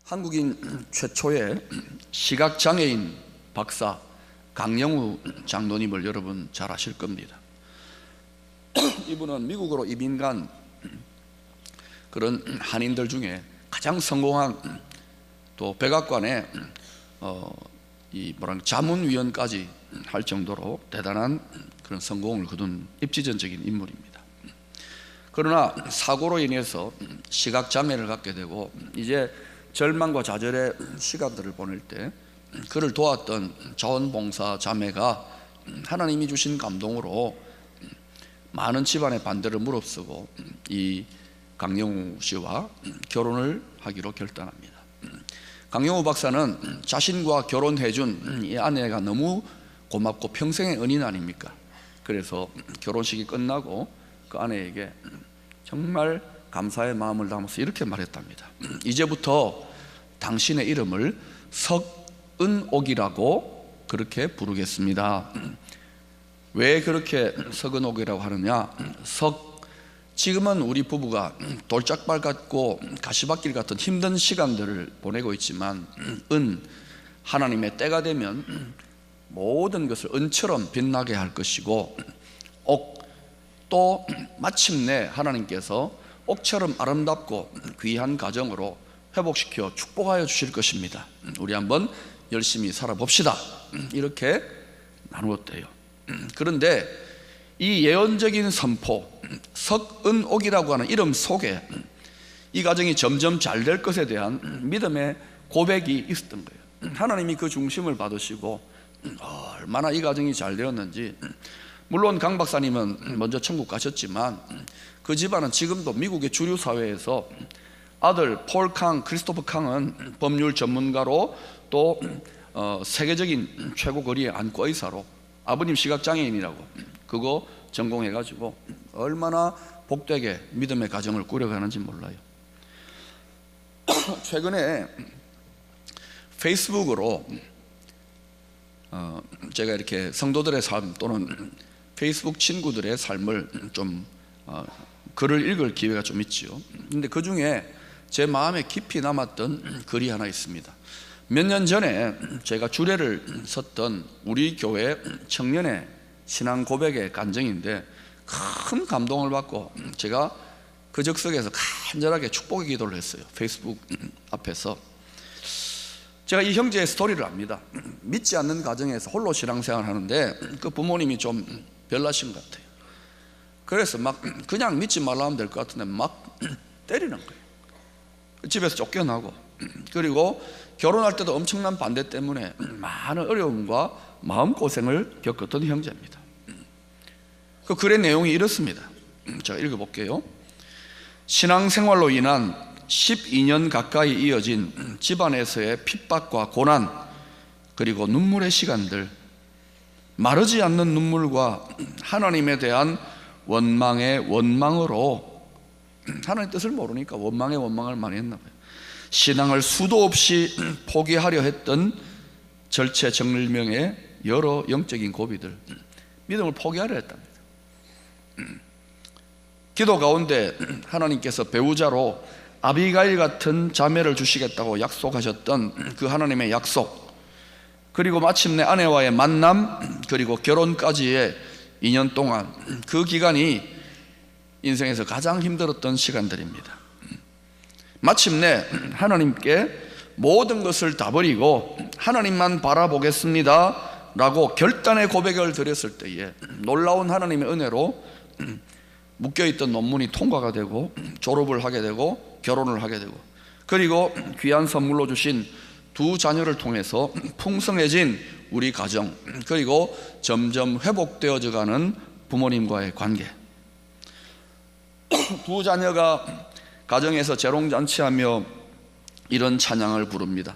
한국인 최초의 시각장애인 박사 강영우 장로님을 여러분 잘 아실 겁니다. 이분은 미국으로 이민 간 그런 한인들 중에 가장 성공한, 또 백악관의 자문위원까지 할 정도로 대단한 그런 성공을 거둔 입지전적인 인물입니다. 그러나 사고로 인해서 시각장애를 갖게 되고 이제 절망과 좌절의 시간들을 보낼 때 그를 도왔던 자원봉사 자매가 하나님이 주신 감동으로 많은 집안의 반대를 무릅쓰고 이 강영우 씨와 결혼을 하기로 결단합니다. 강영우 박사는 자신과 결혼해준 이 아내가 너무 고맙고 평생의 은인 아닙니까? 그래서 결혼식이 끝나고 그 아내에게 정말 감사의 마음을 담아서 이렇게 말했답니다. 이제부터 당신의 이름을 석은옥이라고 그렇게 부르겠습니다. 왜 그렇게 석은옥이라고 하느냐? 지금은 우리 부부가 돌짝발 같고 가시밭길 같은 힘든 시간들을 보내고 있지만 하나님의 때가 되면 모든 것을 은처럼 빛나게 할 것이고, 또 마침내 하나님께서 옥처럼 아름답고 귀한 가정으로 회복시켜 축복하여 주실 것입니다. 우리 한번 열심히 살아봅시다. 이렇게 나누었대요. 그런데 이 예언적인 선포, 석은옥이라고 하는 이름 속에 이 가정이 점점 잘 될 것에 대한 믿음의 고백이 있었던 거예요. 하나님이 그 중심을 받으시고 얼마나 이 가정이 잘 되었는지. 물론 강 박사님은 먼저 천국 가셨지만 그 집안은 지금도 미국의 주류 사회에서 아들 폴 캉, 크리스토퍼 캉은 법률 전문가로 또 세계적인 최고 거리의 안과 의사로, 아버님 시각장애인이라고 그거 전공해가지고 얼마나 복되게 믿음의 가정을 꾸려가는지 몰라요. 최근에 페이스북으로 제가 이렇게 성도들의 삶 또는 페이스북 친구들의 삶을 좀 글을 읽을 기회가 좀 있지요. 근데 그 중에 제 마음에 깊이 남았던 글이 하나 있습니다. 몇 년 전에 제가 주례를 섰던 우리 교회 청년의 신앙 고백의 간증인데 큰 감동을 받고 제가 그 적석에서 간절하게 축복의 기도를 했어요. 페이스북 앞에서. 제가 이 형제의 스토리를 압니다. 믿지 않는 가정에서 홀로 신앙생활을 하는데 그 부모님이 좀 별나신 것 같아요. 그래서 막 그냥 믿지 말라 하면 될 것 같은데 막 때리는 거예요. 집에서 쫓겨나고, 그리고 결혼할 때도 엄청난 반대 때문에 많은 어려움과 마음고생을 겪었던 형제입니다. 그 글의 내용이 이렇습니다. 제가 읽어볼게요. 신앙생활로 인한 12년 가까이 이어진 집안에서의 핍박과 고난, 그리고 눈물의 시간들, 마르지 않는 눈물과 하나님에 대한 원망의 원망으로, 하나님 뜻을 모르니까 원망의 원망을 많이 했나 봐요. 신앙을 수도 없이 포기하려 했던 절체절명의 여러 영적인 고비들, 믿음을 포기하려 했답니다. 기도 가운데 하나님께서 배우자로 아비가일 같은 자매를 주시겠다고 약속하셨던 그 하나님의 약속, 그리고 마침내 아내와의 만남, 그리고 결혼까지의 2년 동안, 그 기간이 인생에서 가장 힘들었던 시간들입니다. 마침내 하나님께 모든 것을 다 버리고 하나님만 바라보겠습니다 라고 결단의 고백을 드렸을 때에 놀라운 하나님의 은혜로 묶여있던 논문이 통과가 되고 졸업을 하게 되고 결혼을 하게 되고, 그리고 귀한 선물로 주신 두 자녀를 통해서 풍성해진 우리 가정, 그리고 점점 회복되어져 가는 부모님과의 관계. 두 자녀가 가정에서 재롱잔치하며 이런 찬양을 부릅니다.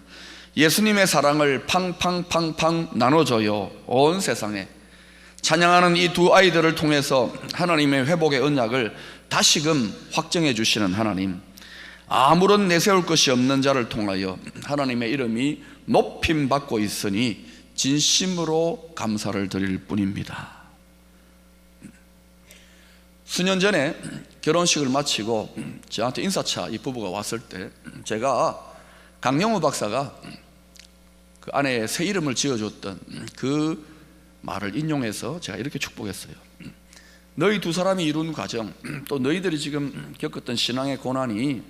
예수님의 사랑을 팡팡팡팡 나눠줘요 온 세상에. 찬양하는 이 두 아이들을 통해서 하나님의 회복의 언약을 다시금 확정해 주시는 하나님, 아무런 내세울 것이 없는 자를 통하여 하나님의 이름이 높임받고 있으니 진심으로 감사를 드릴 뿐입니다. 수년 전에 결혼식을 마치고 저한테 인사차 이 부부가 왔을 때 제가 강영우 박사가 그 아내의 새 이름을 지어줬던 그 말을 인용해서 제가 이렇게 축복했어요. 너희 두 사람이 이룬 과정, 또 너희들이 지금 겪었던 신앙의 고난이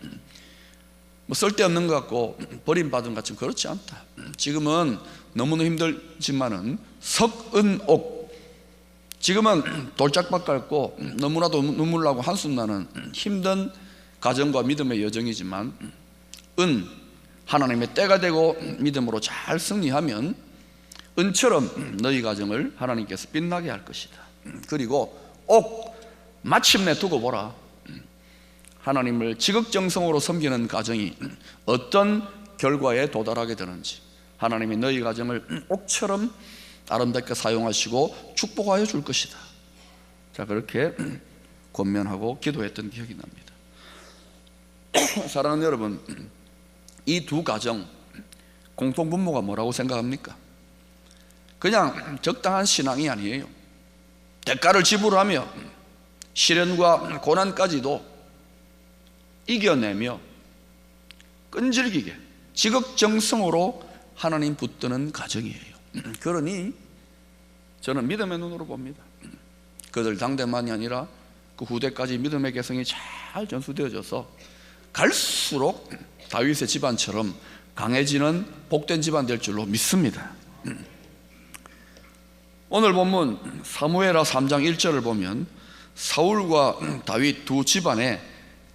뭐 쓸데없는 것 같고 버림받은 것 같지만 그렇지 않다. 지금은 너무나 힘들지만은 석은옥, 지금은 돌짝밭 밟고 너무나도 눈물 나고 한숨 나는 힘든 가정과 믿음의 여정이지만 하나님의 때가 되고 믿음으로 잘 승리하면 은처럼 너희 가정을 하나님께서 빛나게 할 것이다. 그리고 마침내 두고 보라. 하나님을 지극정성으로 섬기는 가정이 어떤 결과에 도달하게 되는지, 하나님이 너희 가정을 옥처럼 아름답게 사용하시고 축복하여 줄 것이다. 자, 그렇게 권면하고 기도했던 기억이 납니다. 사랑하는 여러분, 이 두 가정 공통분모가 뭐라고 생각합니까? 그냥 적당한 신앙이 아니에요. 대가를 지불하며 시련과 고난까지도 이겨내며 끈질기게 지극정성으로 하나님 붙드는 가정이에요. 그러니 저는 믿음의 눈으로 봅니다. 그들 당대만이 아니라 그 후대까지 믿음의 개성이 잘 전수되어져서 갈수록 다윗의 집안처럼 강해지는 복된 집안 될 줄로 믿습니다. 오늘 본문 사무엘하 3장 1절을 보면 사울과 다윗 두 집안에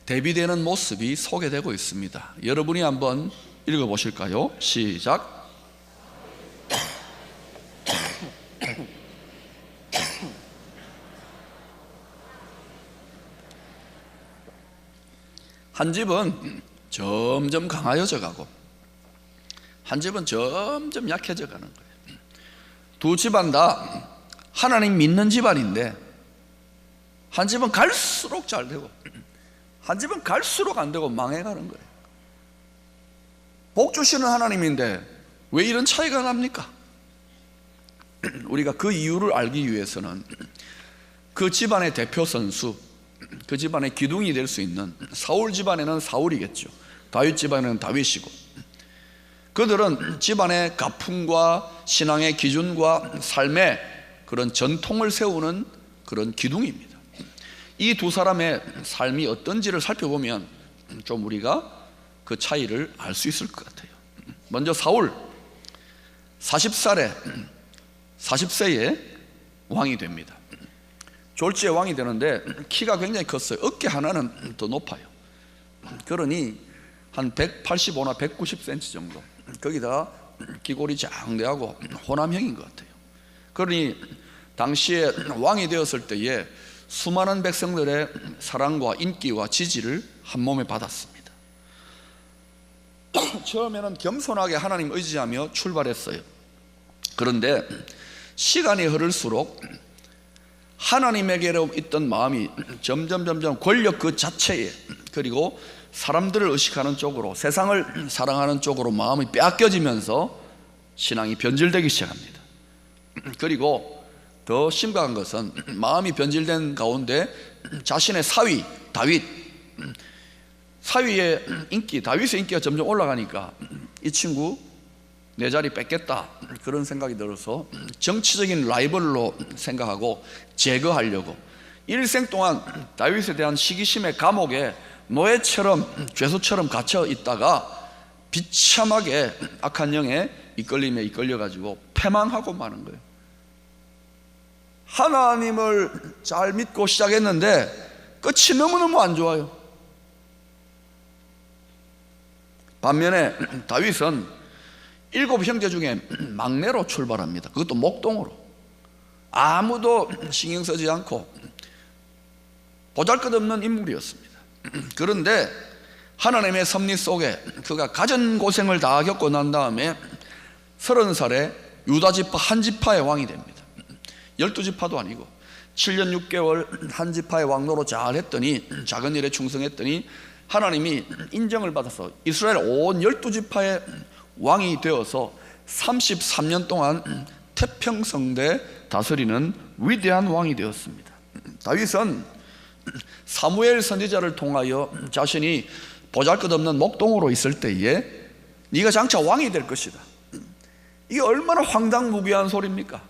대비되는 모습이 소개되고 있습니다. 여러분이 한번 읽어보실까요? 시작. 한 집은 점점 강하여져 가고 한 집은 점점 약해져 가는 거예요. 두 집안 다 하나님 믿는 집안인데 한 집은 갈수록 잘 되고 한 집은 갈수록 안 되고 망해가는 거예요. 복 주시는 하나님인데 왜 이런 차이가 납니까? 우리가 그 이유를 알기 위해서는 그 집안의 대표 선수, 그 집안의 기둥이 될 수 있는 사울 집안에는 사울이겠죠. 다윗 집안에는 다윗이고, 그들은 집안의 가풍과 신앙의 기준과 삶의 그런 전통을 세우는 그런 기둥입니다. 이 두 사람의 삶이 어떤지를 살펴보면 좀 우리가 그 차이를 알 수 있을 것 같아요. 먼저 사울 40세에 왕이 됩니다. 졸지에 왕이 되는데 키가 굉장히 컸어요. 어깨 하나는 더 높아요. 그러니 한 185나 190cm 정도, 거기다가 기골이 장대하고 호남형인 것 같아요. 그러니 당시에 왕이 되었을 때에 수많은 백성들의 사랑과 인기와 지지를 한 몸에 받았습니다. 처음에는 겸손하게 하나님 의지하며 출발했어요. 그런데 시간이 흐를수록 하나님에게로 있던 마음이 점점 권력 그 자체에, 그리고 사람들을 의식하는 쪽으로, 세상을 사랑하는 쪽으로 마음이 빼앗겨지면서 신앙이 변질되기 시작합니다. 그리고 더 심각한 것은 마음이 변질된 가운데 자신의 사위 다윗, 사위의 인기, 다윗의 인기가 점점 올라가니까 이 친구 내 자리 뺏겠다, 그런 생각이 들어서 정치적인 라이벌로 생각하고 제거하려고 일생 동안 다윗에 대한 시기심의 감옥에 노예처럼, 죄수처럼 갇혀 있다가 비참하게 악한 영에 이끌림에 이끌려가지고 패망하고 마는 거예요. 하나님을 잘 믿고 시작했는데 끝이 너무너무 안 좋아요. 반면에 다윗은 7 형제 중에 막내로 출발합니다. 그것도 목동으로. 아무도 신경 쓰지 않고 보잘것없는 인물이었습니다. 그런데 하나님의 섭리 속에 그가 갖은 고생을 다 겪고 난 다음에 30살에 유다지파 한 지파의 왕이 됩니다. 12지파도 아니고 7년 6개월 한 지파의 왕노로 잘 했더니, 작은 일에 충성했더니 하나님이 인정을 받아서 이스라엘 온 12지파의 왕이 되어서 33년 동안 태평성대 다스리는 위대한 왕이 되었습니다. 다윗은 사무엘 선지자를 통하여 자신이 보잘것없는 목동으로 있을 때에 네가 장차 왕이 될 것이다. 이게 얼마나 황당무계한 소리입니까?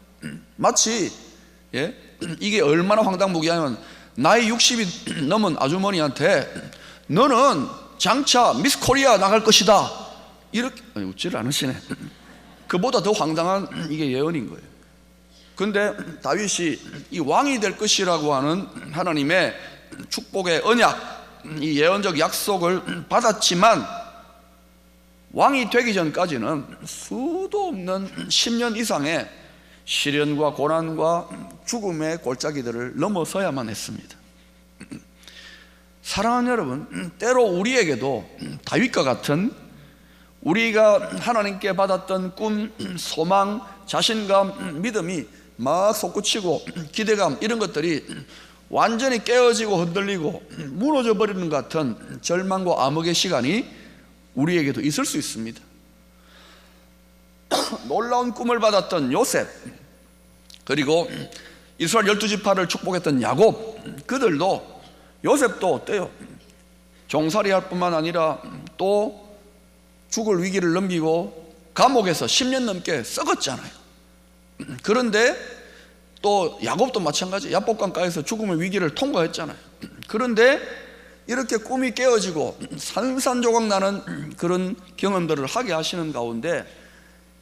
마치 이게 얼마나 황당무계하면 나이 60이 넘은 아주머니한테 너는 장차 미스 코리아 나갈 것이다, 이렇게 웃지를 않으시네. 그보다 더 황당한 이게 예언인 거예요. 근데 다윗이 이 왕이 될 것이라고 하는 하나님의 축복의 언약, 이 예언적 약속을 받았지만 왕이 되기 전까지는 수도 없는 10년 이상의 시련과 고난과 죽음의 골짜기들을 넘어서야만 했습니다. 사랑하는 여러분, 때로 우리에게도 다윗과 같은 우리가 하나님께 받았던 꿈, 소망, 자신감, 믿음이 막 솟구치고 기대감, 이런 것들이 완전히 깨어지고 흔들리고 무너져 버리는 것 같은 절망과 암흑의 시간이 우리에게도 있을 수 있습니다. 놀라운 꿈을 받았던 요셉, 그리고 이스라엘 12지파를 축복했던 야곱, 그들도, 요셉도 어때요? 종살이 할 뿐만 아니라 또 죽을 위기를 넘기고 감옥에서 10년 넘게 썩었잖아요. 그런데 또 야곱도 마찬가지, 야복강가에서 죽음의 위기를 통과했잖아요. 그런데 이렇게 꿈이 깨어지고 산산조각 나는 그런 경험들을 하게 하시는 가운데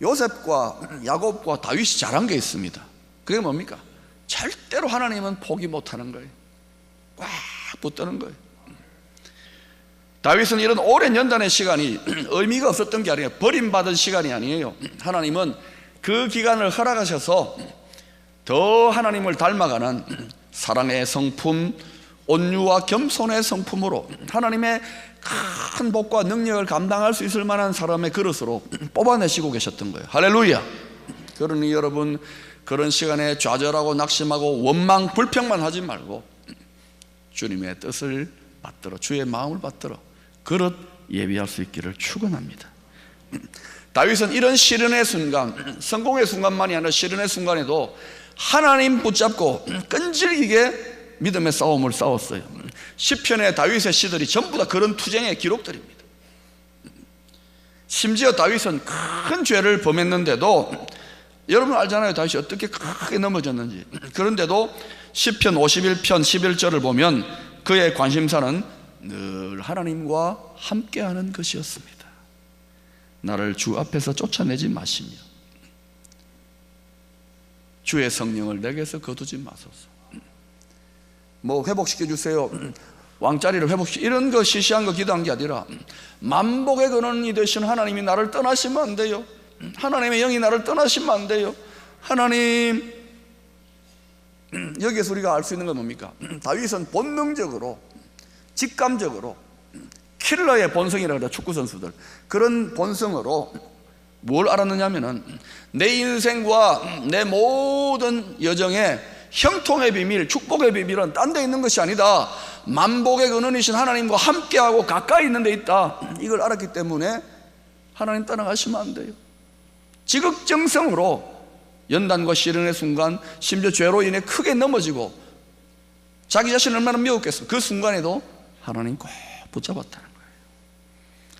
요셉과 야곱과 다윗이 잘한 게 있습니다. 그게 뭡니까? 절대로 하나님은 포기 못하는 거예요. 꽉 붙드는 거예요. 다윗은 이런 오랜 연단의 시간이 의미가 없었던 게 아니에요. 버림받은 시간이 아니에요. 하나님은 그 기간을 허락하셔서 더 하나님을 닮아가는 사랑의 성품, 온유와 겸손의 성품으로 하나님의 큰 복과 능력을 감당할 수 있을 만한 사람의 그릇으로 뽑아내시고 계셨던 거예요. 할렐루야. 그러니 여러분, 그런 시간에 좌절하고 낙심하고 원망 불평만 하지 말고 주님의 뜻을 받들어, 주의 마음을 받들어 그릇 예비할 수 있기를 축원합니다. 다윗은 이런 시련의 순간, 성공의 순간만이 아니라 시련의 순간에도 하나님 붙잡고 끈질기게 믿음의 싸움을 싸웠어요. 시편의 다윗의 시들이 전부 다 그런 투쟁의 기록들입니다. 심지어 다윗은 큰 죄를 범했는데도, 여러분 알잖아요, 다윗이 어떻게 크게 넘어졌는지. 그런데도 시편 51편 11절을 보면 그의 관심사는 늘 하나님과 함께하는 것이었습니다. 나를 주 앞에서 쫓아내지 마시며 주의 성령을 내게서 거두지 마소서. 뭐 회복시켜 주세요, 왕자리를 회복시켜, 이런 거 시시한 거 기도한 게 아니라 만복의 근원이 되신 하나님이 나를 떠나시면 안 돼요. 하나님의 영이 나를 떠나시면 안 돼요. 하나님, 여기에서 우리가 알 수 있는 건 뭡니까? 다윗은 본능적으로, 직감적으로, 킬러의 본성이라고 그래요. 축구선수들 그런 본성으로 뭘 알았느냐면은 내 인생과 내 모든 여정의 형통의 비밀, 축복의 비밀은 딴 데 있는 것이 아니다, 만복의 근원이신 하나님과 함께하고 가까이 있는 데 있다, 이걸 알았기 때문에 하나님 떠나가시면 안 돼요. 지극정성으로 연단과 시련의 순간, 심지어 죄로 인해 크게 넘어지고 자기 자신을 얼마나 미웠겠어요. 그 순간에도 하나님 꼭 붙잡았다는 거예요.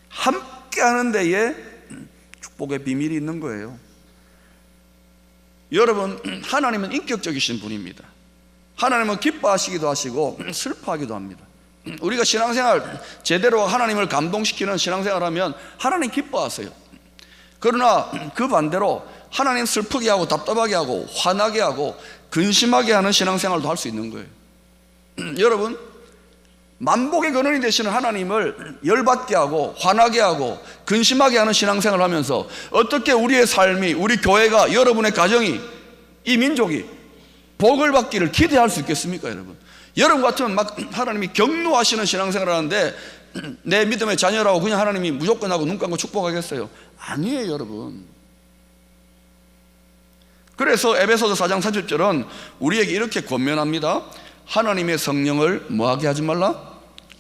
함께하는 데에 축복의 비밀이 있는 거예요. 여러분, 하나님은 인격적이신 분입니다. 하나님은 기뻐하시기도 하시고 슬퍼하기도 합니다. 우리가 신앙생활 제대로 하나님을 감동시키는 신앙생활하면 하나님 기뻐하세요. 그러나 그 반대로 하나님 슬프게 하고 답답하게 하고 화나게 하고 근심하게 하는 신앙생활도 할 수 있는 거예요. 여러분, 만복의 근원이 되시는 하나님을 열받게 하고 화나게 하고 근심하게 하는 신앙생활을 하면서 어떻게 우리의 삶이, 우리 교회가, 여러분의 가정이, 이 민족이 복을 받기를 기대할 수 있겠습니까? 여러분 같으면 막 하나님이 격노하시는 신앙생활을 하는데 내 믿음의 자녀라고 그냥 하나님이 무조건 하고 눈 감고 축복하겠어요? 아니에요, 여러분. 그래서 에베소서 4장 30절은 우리에게 이렇게 권면합니다. 하나님의 성령을 뭐하게 하지 말라?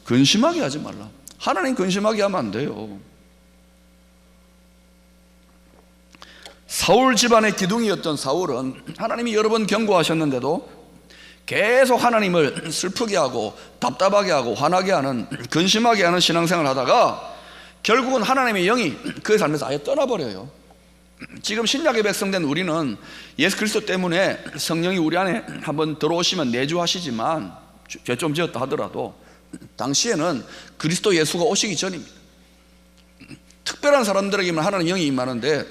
근심하게 하지 말라. 하나님 근심하게 하면 안 돼요. 사울 집안의 기둥이었던 사울은 하나님이 여러 번 경고하셨는데도 계속 하나님을 슬프게 하고 답답하게 하고 화나게 하는, 근심하게 하는 신앙생활을 하다가 결국은 하나님의 영이 그의 삶에서 아예 떠나버려요. 지금 신약의 백성된 우리는 예수 그리스도 때문에 성령이 우리 안에 한번 들어오시면 내주하시지만, 죄 좀 지었다 하더라도 당시에는 그리스도 예수가 오시기 전입니다. 특별한 사람들에게만 하나님 영이 임하는데,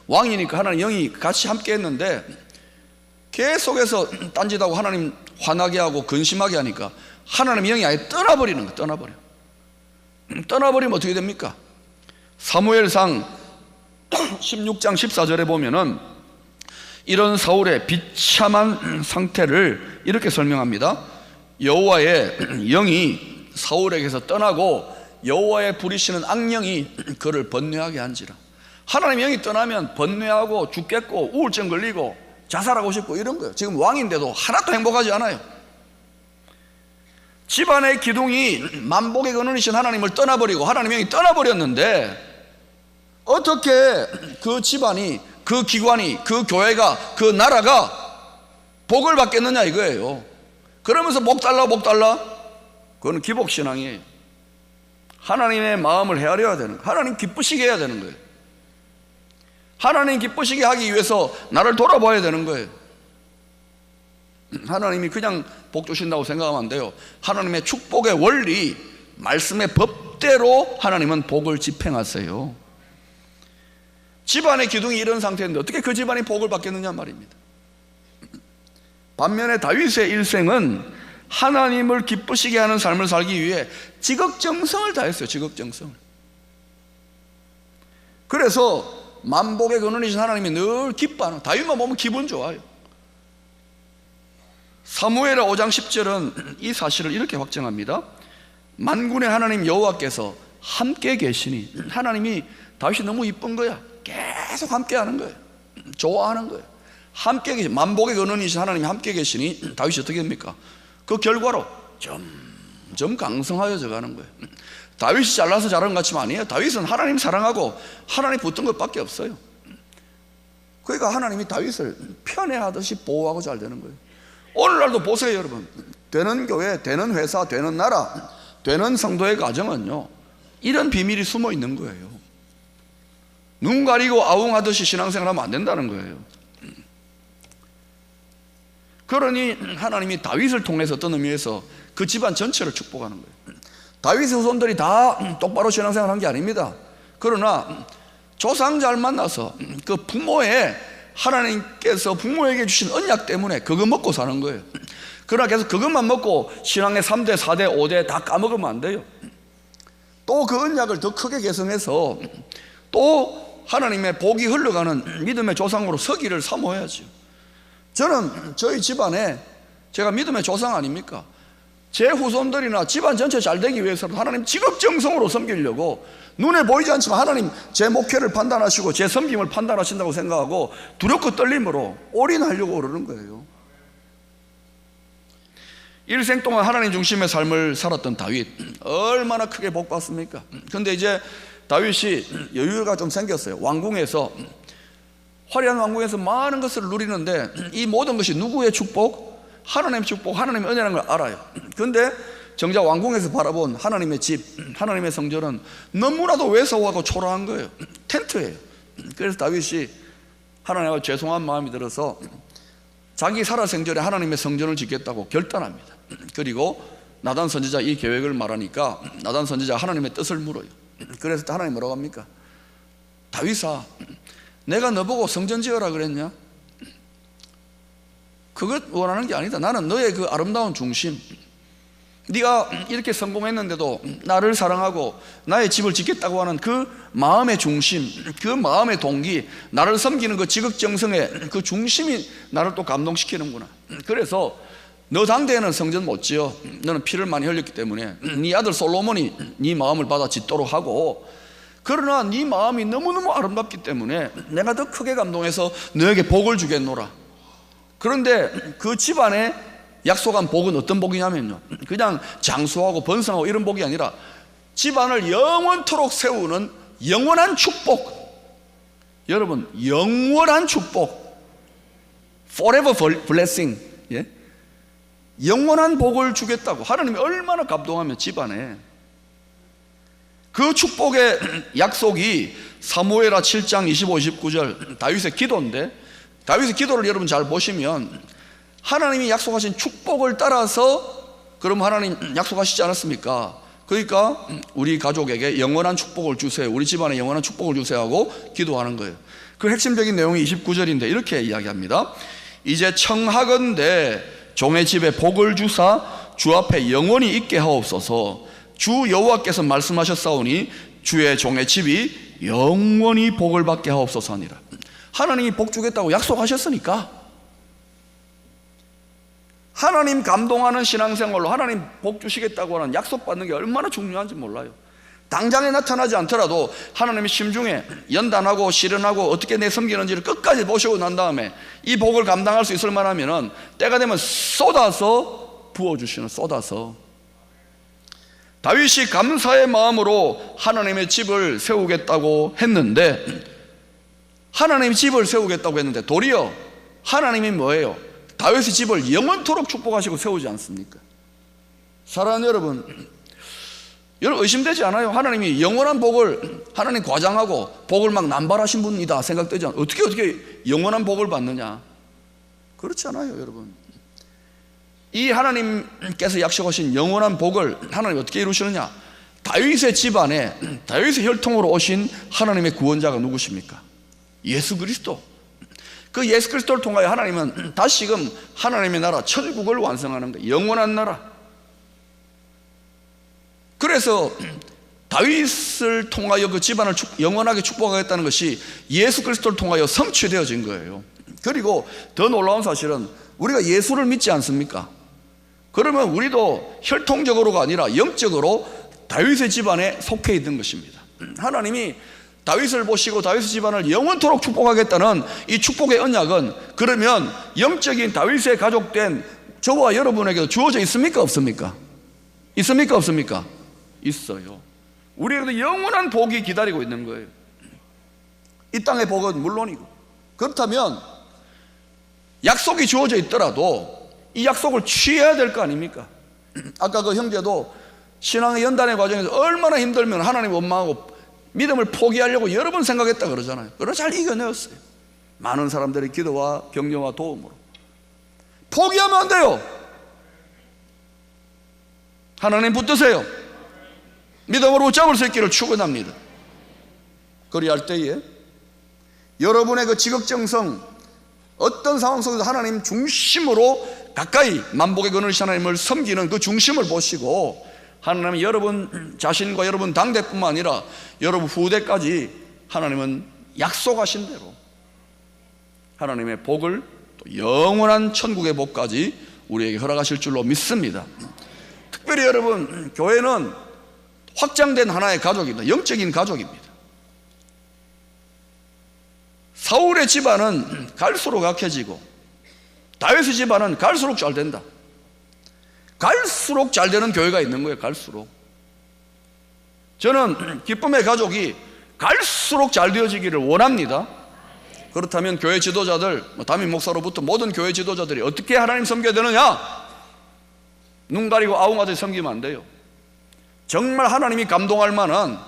왕이니까 하나님 영이 같이 함께 했는데 계속해서 딴짓하고 하나님 화나게 하고 근심하게 하니까 하나님 영이 아예 떠나버리는 거예요. 떠나버리면 어떻게 됩니까? 사무엘상 16장 14절에 보면은 이런 사울의 비참한 상태를 이렇게 설명합니다. 여호와의 영이 사울에게서 떠나고 여호와의 부리시는 악령이 그를 번뇌하게 한지라. 하나님의 영이 떠나면 번뇌하고 죽겠고 우울증 걸리고 자살하고 싶고 이런 거예요. 지금 왕인데도 하나도 행복하지 않아요. 집안의 기둥이 만복의 근원이신 하나님을 떠나버리고 하나님의 영이 떠나버렸는데 어떻게 그 집안이, 그 기관이, 그 교회가, 그 나라가 복을 받겠느냐 이거예요. 그러면서 복 달라 그거는 기복신앙이에요. 하나님의 마음을 헤아려야 되는 거예요. 하나님 기쁘시게 해야 되는 거예요. 하나님 기쁘시게 하기 위해서 나를 돌아봐야 되는 거예요. 하나님이 그냥 복 주신다고 생각하면 안 돼요. 하나님의 축복의 원리, 말씀의 법대로 하나님은 복을 집행하세요. 집안의 기둥이 이런 상태인데 어떻게 그 집안이 복을 받겠느냐 말입니다. 반면에 다윗의 일생은 하나님을 기쁘시게 하는 삶을 살기 위해 지극정성을 다했어요. 지극정성을. 그래서 만복의 근원이신 하나님이 늘 기뻐하는, 다윗만 보면 기분 좋아요. 사무엘하 5장 10절은 이 사실을 이렇게 확정합니다. 만군의 하나님 여호와께서 함께 계시니, 하나님이 다윗이 너무 이쁜 거야. 계속 함께 하는 거예요. 좋아하는 거예요. 함께 계시, 만복의 근원이신 하나님이 함께 계시니 다윗이 어떻게 됩니까? 그 결과로 점점 강성하여져 가는 거예요. 다윗이 잘나서 잘한 것 같지만 아니에요. 다윗은 하나님 사랑하고 하나님 붙은 것밖에 없어요. 그러니까 하나님이 다윗을 편애하듯이 보호하고 잘 되는 거예요. 오늘날도 보세요 여러분. 되는 교회, 되는 회사, 되는 나라, 되는 성도의 가정은요 이런 비밀이 숨어 있는 거예요. 눈 가리고 아웅하듯이 신앙생활 하면 안 된다는 거예요. 그러니 하나님이 다윗을 통해서 어떤 의미에서 그 집안 전체를 축복하는 거예요. 다윗의 후손들이 다 똑바로 신앙생활 한 게 아닙니다. 그러나 조상 잘 만나서 그 부모의, 하나님께서 부모에게 주신 언약 때문에 그거 먹고 사는 거예요. 그러나 계속 그것만 먹고 신앙의 3대, 4대, 5대 다 까먹으면 안 돼요. 또 그 언약을 더 크게 개성해서 또 하나님의 복이 흘러가는 믿음의 조상으로 서기를 사모해야죠. 저는 저희 집안에, 제가 믿음의 조상 아닙니까? 제 후손들이나 집안 전체 잘 되기 위해서는 하나님 지극정성으로 섬기려고, 눈에 보이지 않지만 하나님 제 목회를 판단하시고 제 섬김을 판단하신다고 생각하고 두렵고 떨림으로 올인하려고 그러는 거예요. 일생 동안 하나님 중심의 삶을 살았던 다윗, 얼마나 크게 복 받습니까? 근데 이제 다윗이 여유가 좀 생겼어요. 왕궁에서, 화려한 왕궁에서 많은 것을 누리는데 이 모든 것이 누구의 축복? 하나님의 축복, 하나님의 은혜라는 걸 알아요. 그런데 정작 왕궁에서 바라본 하나님의 집, 하나님의 성전은 너무나도 왜소하고 초라한 거예요. 텐트예요. 그래서 다윗이 하나님과 죄송한 마음이 들어서 자기 살아생전에 하나님의 성전을 짓겠다고 결단합니다. 그리고 나단 선지자 이 계획을 말하니까 나단 선지자 하나님의 뜻을 물어요. 그래서 하나님 뭐라고 합니까? 다윗아, 내가 너보고 성전 지어라 그랬냐? 그것 원하는 게 아니다. 나는 너의 그 아름다운 중심, 네가 이렇게 성공했는데도 나를 사랑하고 나의 집을 짓겠다고 하는 그 마음의 중심, 그 마음의 동기, 나를 섬기는 그 지극정성의 그 중심이 나를 또 감동시키는구나. 그래서 너 당대에는 성전 못 지어. 너는 피를 많이 흘렸기 때문에 네 아들 솔로몬이 네 마음을 받아 짓도록 하고, 그러나 네 마음이 너무너무 아름답기 때문에 내가 더 크게 감동해서 너에게 복을 주겠노라. 그런데 그 집안에 약속한 복은 어떤 복이냐면요, 그냥 장수하고 번성하고 이런 복이 아니라 집안을 영원토록 세우는 영원한 축복. 여러분, 영원한 축복, forever blessing, 예? 영원한 복을 주겠다고 하나님이 얼마나 감동하면 집안에. 그 축복의 약속이 사무엘하 7장 25, 29절 다윗의 기도인데, 다윗의 기도를 여러분 잘 보시면 하나님이 약속하신 축복을 따라서 그럼 하나님 약속하시지 않았습니까? 그러니까 우리 가족에게 영원한 축복을 주세요, 우리 집안에 영원한 축복을 주세요 하고 기도하는 거예요. 그 핵심적인 내용이 29절인데 이렇게 이야기합니다. 이제 청하건대 종의 집에 복을 주사 주 앞에 영원히 있게 하옵소서. 주 여호와께서 말씀하셨사오니 주의 종의 집이 영원히 복을 받게 하옵소서 하니라. 하나님이 복 주겠다고 약속하셨으니까, 하나님 감동하는 신앙생활로 하나님 복 주시겠다고 하는 약속받는 게 얼마나 중요한지 몰라요. 당장에 나타나지 않더라도 하나님이 심중에 연단하고 실현하고 어떻게 내 섬기는지를 끝까지 보시고 난 다음에 이 복을 감당할 수 있을 만하면 때가 되면 쏟아서 부어주시는, 쏟아서. 다윗이 감사의 마음으로 하나님의 집을 세우겠다고 했는데, 하나님의 집을 세우겠다고 했는데 도리어 하나님이 뭐예요? 다윗의 집을 영원토록 축복하시고 세우지 않습니까? 사랑하는 여러분, 여러분 의심되지 않아요? 하나님이 영원한 복을, 하나님 과장하고 복을 막 남발하신 분이다 생각되지 않아요? 어떻게 영원한 복을 받느냐? 그렇지 않아요, 여러분. 이 하나님께서 약속하신 영원한 복을 하나님 어떻게 이루시느냐? 다윗의 집안에, 다윗의 혈통으로 오신 하나님의 구원자가 누구십니까? 예수 그리스도. 그 예수 그리스도를 통하여 하나님은 다시금 하나님의 나라 천국을 완성하는 거예요. 영원한 나라. 그래서 다윗을 통하여 그 집안을 영원하게 축복하겠다는 것이 예수 그리스도를 통하여 성취되어진 거예요. 그리고 더 놀라운 사실은 우리가 예수를 믿지 않습니까? 그러면 우리도 혈통적으로가 아니라 영적으로 다윗의 집안에 속해 있는 것입니다. 하나님이 다윗을 보시고 다윗의 집안을 영원토록 축복하겠다는 이 축복의 언약은 그러면 영적인 다윗의 가족된 저와 여러분에게도 주어져 있습니까? 없습니까? 있습니까? 없습니까? 있어요. 우리에게도 영원한 복이 기다리고 있는 거예요. 이 땅의 복은 물론이고. 그렇다면 약속이 주어져 있더라도 이 약속을 취해야 될 거 아닙니까? 아까 그 형제도 신앙의 연단의 과정에서 얼마나 힘들면 하나님 원망하고 믿음을 포기하려고 여러 번 생각했다 그러잖아요. 그러나 잘 이겨내었어요. 많은 사람들의 기도와 격려와 도움으로. 포기하면 안 돼요. 하나님 붙드세요. 믿음으로 붙잡을 수 있기를 축원합니다. 그리할 때에 여러분의 그 지극정성, 어떤 상황 속에서 하나님 중심으로 가까이 만복의 근원이신 하나님을 섬기는 그 중심을 보시고 하나님은 여러분 자신과 여러분 당대뿐만 아니라 여러분 후대까지 하나님은 약속하신 대로 하나님의 복을, 또 영원한 천국의 복까지 우리에게 허락하실 줄로 믿습니다. 특별히 여러분, 교회는 확장된 하나의 가족입니다. 영적인 가족입니다. 사울의 집안은 갈수록 약해지고 다윗의 집안은 갈수록 잘 된다. 갈수록 잘 되는 교회가 있는 거예요. 갈수록. 저는 기쁨의 가족이 갈수록 잘 되어지기를 원합니다. 그렇다면 교회 지도자들, 담임 목사로부터 모든 교회 지도자들이 어떻게 하나님 섬겨야 되느냐? 눈 가리고 아웅아재 섬기면 안 돼요. 정말 하나님이 감동할 만한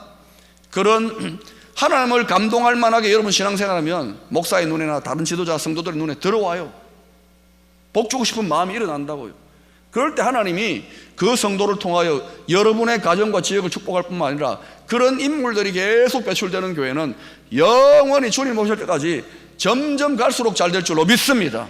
그런, 하나님을 감동할 만하게 여러분 신앙생활하면 목사의 눈이나 다른 지도자 성도들의 눈에 들어와요. 복 주고 싶은 마음이 일어난다고요. 그럴 때 하나님이 그 성도를 통하여 여러분의 가정과 지역을 축복할 뿐만 아니라 그런 인물들이 계속 배출되는 교회는 영원히 주님 오실 때까지 점점 갈수록 잘 될 줄로 믿습니다.